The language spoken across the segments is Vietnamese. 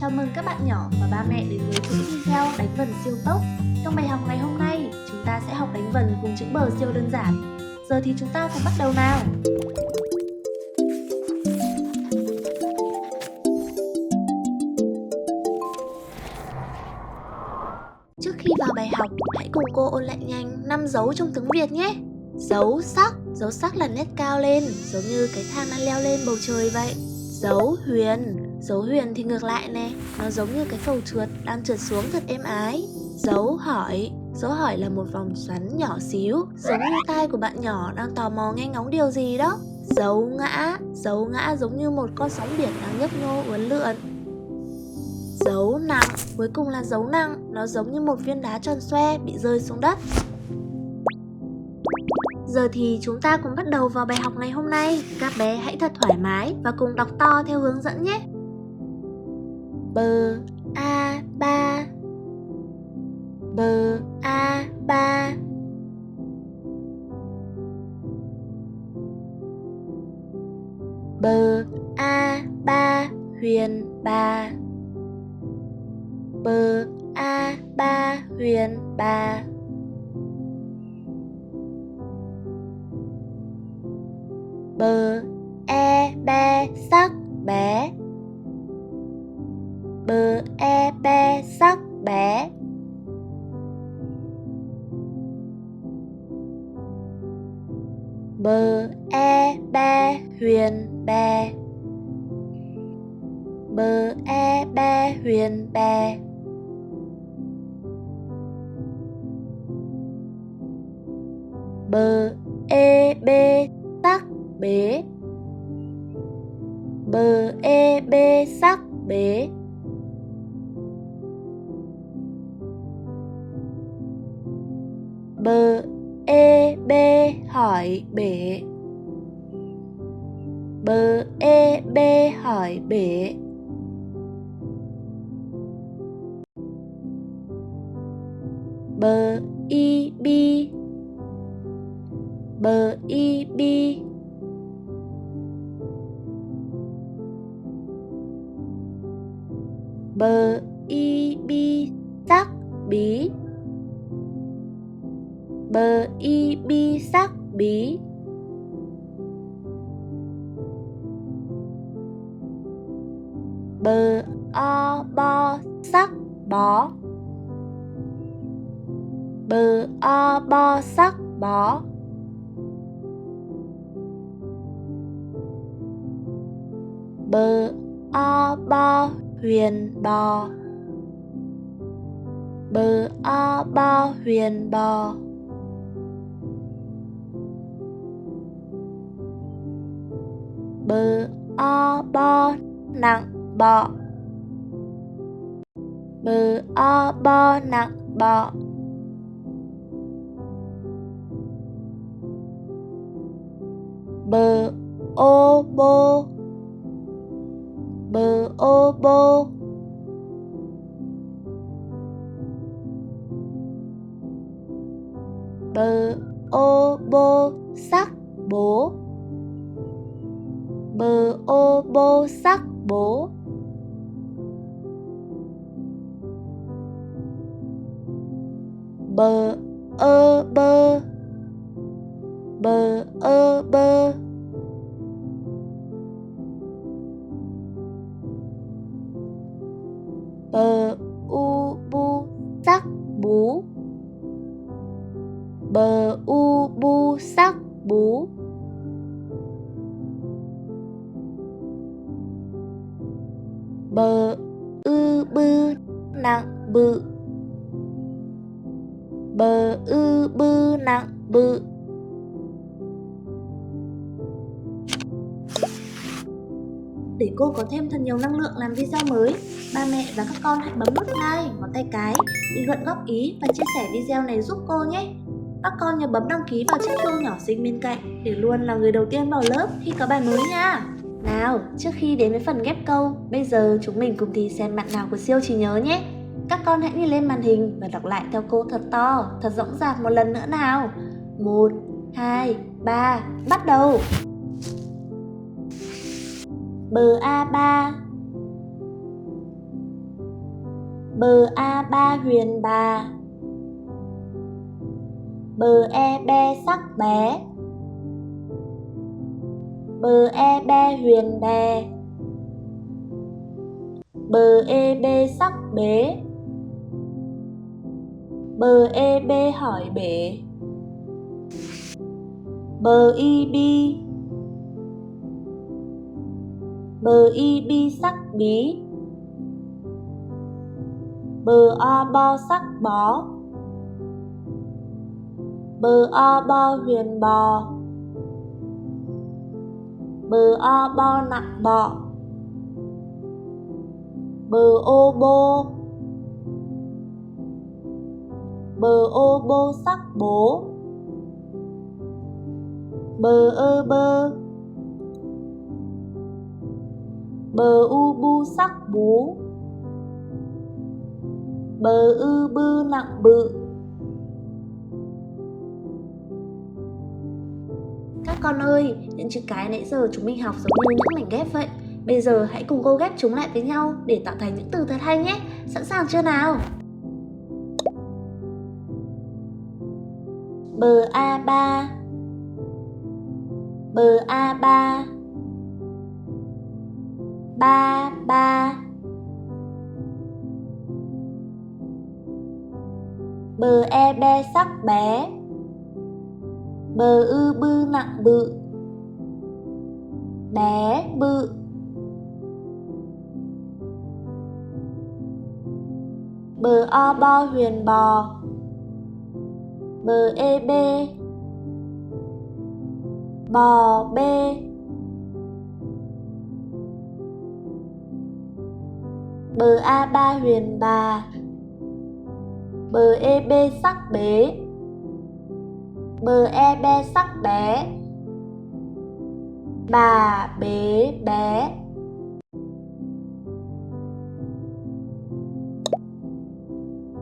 Chào mừng các bạn nhỏ và ba mẹ đến với chuỗi video đánh vần siêu tốc. Trong bài học ngày hôm nay, chúng ta sẽ học đánh vần cùng chữ bờ siêu đơn giản. Giờ thì chúng ta cùng bắt đầu nào. Trước khi vào bài học, hãy cùng cô ôn lại nhanh 5 dấu trong tiếng Việt nhé. Dấu sắc là nét cao lên, giống như cái thang đang leo lên bầu trời vậy. Dấu huyền thì ngược lại nè, nó giống như cái cầu trượt đang trượt xuống thật êm ái. Dấu hỏi là một vòng xoắn nhỏ xíu, giống như tai của bạn nhỏ đang tò mò nghe ngóng điều gì đó. Dấu ngã giống như một con sóng biển đang nhấp nhô uốn lượn. Dấu nặng, cuối cùng là dấu nặng, nó giống như một viên đá tròn xoe bị rơi xuống đất. Giờ thì chúng ta cùng bắt đầu vào bài học ngày hôm nay. Các bé hãy thật thoải mái và cùng đọc to theo hướng dẫn nhé. Bờ a ba, bờ a ba, bờ a ba huyền bà, bờ a ba huyền bà. Bờ e be sắc bé, bờ e be sắc bé. Bờ e be huyền bè, bờ e be huyền bè. Bờ e bê sắc bế, bờ e bê sắc bế. Bờ e bê hỏi bể, bờ e bê hỏi bể. Bờ y bi, bờ y bi. Bờ y bi sắc bí, bờ y bi sắc bí. Bờ o bo sắc bó, bờ o bo sắc bó. Bờ o bo huyền bò, bờ o bo huyền bò. Bờ o bo nặng bọ, bờ o bo nặng bọ. Bờ ô bô, bờ ô bô. Bờ ô bô sắc bố, bờ ô bô sắc bố. Bờ ơ bơ, bờ ơ bơ. Bờ u bu sắc bú, bờ u bu sắc bú. Bờ ư bư nặng bự, bờ ư bư nặng bự. Để cô có thêm thật nhiều năng lượng làm video mới, ba mẹ và các con hãy bấm nút like, ngón tay cái, bình luận góp ý và chia sẻ video này giúp cô nhé. Các con nhớ bấm đăng ký vào chiếc chuông nhỏ xinh bên cạnh để luôn là người đầu tiên vào lớp khi có bài mới nha. Nào, trước khi đến với phần ghép câu, bây giờ chúng mình cùng thì xem bạn nào của siêu trí nhớ nhé. Các con hãy nhìn lên màn hình và đọc lại theo cô thật to, thật rõng rạc một lần nữa nào. 1, 2, 3, bắt đầu! Bờ A3, Bờ A ba huyền bà. Bờ E be sắc bé. Bờ E be huyền bè. Bờ E bê sắc bế. Bờ E bê hỏi bể. Bờ Y bi. Bờ Y bi sắc bí. Bờ O bo sắc bó. Bờ O bo huyền bò. Bờ O bo nặng bọ. Bờ Ô bô. Bờ Ô bô sắc bố. Bờ Ơ bơ. Bờ U bu sắc bú. Bờ Ư bư nặng bự. Các con ơi, những chữ cái nãy giờ chúng mình học giống như những mảnh ghép vậy. Bây giờ hãy cùng cô ghép chúng lại với nhau để tạo thành những từ thật hay nhé. Sẵn sàng chưa nào? Bờ A ba. Bờ A ba. Ba ba. Bờ E be sắc bé. Bờ Ư bư nặng bự. Bé bự. Bờ O bo huyền bò. Bờ E bê. Bò bê. Bờ A ba huyền bà. Bờ E bê sắc bế. Bờ E be sắc bé. Bà bế bé.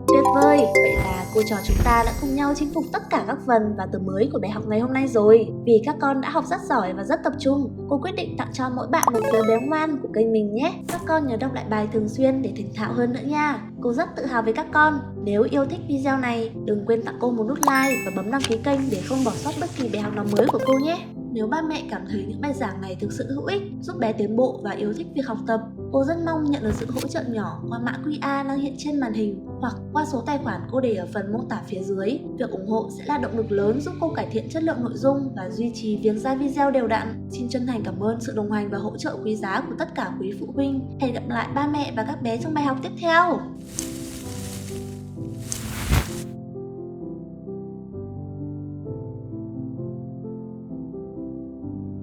Tuyệt vời! Vậy là cô trò chúng ta đã cùng nhau chinh phục tất cả các phần và từ mới của bài học ngày hôm nay rồi. Vì các con đã học rất giỏi và rất tập trung, cô quyết định tặng cho mỗi bạn một phiếu béo ngoan của kênh mình nhé. Các con nhớ đọc lại bài thường xuyên để thành thạo hơn nữa nha. Cô rất tự hào với các con. Nếu yêu thích video này, đừng quên tặng cô một nút like và bấm đăng ký kênh để không bỏ sót bất kỳ bài học nào mới của cô nhé. Nếu ba mẹ cảm thấy những bài giảng này thực sự hữu ích, giúp bé tiến bộ và yêu thích việc học tập, cô rất mong nhận được sự hỗ trợ nhỏ qua mã QR đang hiện trên màn hình hoặc qua số tài khoản cô để ở phần mô tả phía dưới. Việc ủng hộ sẽ là động lực lớn giúp cô cải thiện chất lượng nội dung và duy trì việc ra video đều đặn. Xin chân thành cảm ơn sự đồng hành và hỗ trợ quý giá của tất cả quý phụ huynh. Hẹn gặp lại ba mẹ và các bé trong bài học tiếp theo.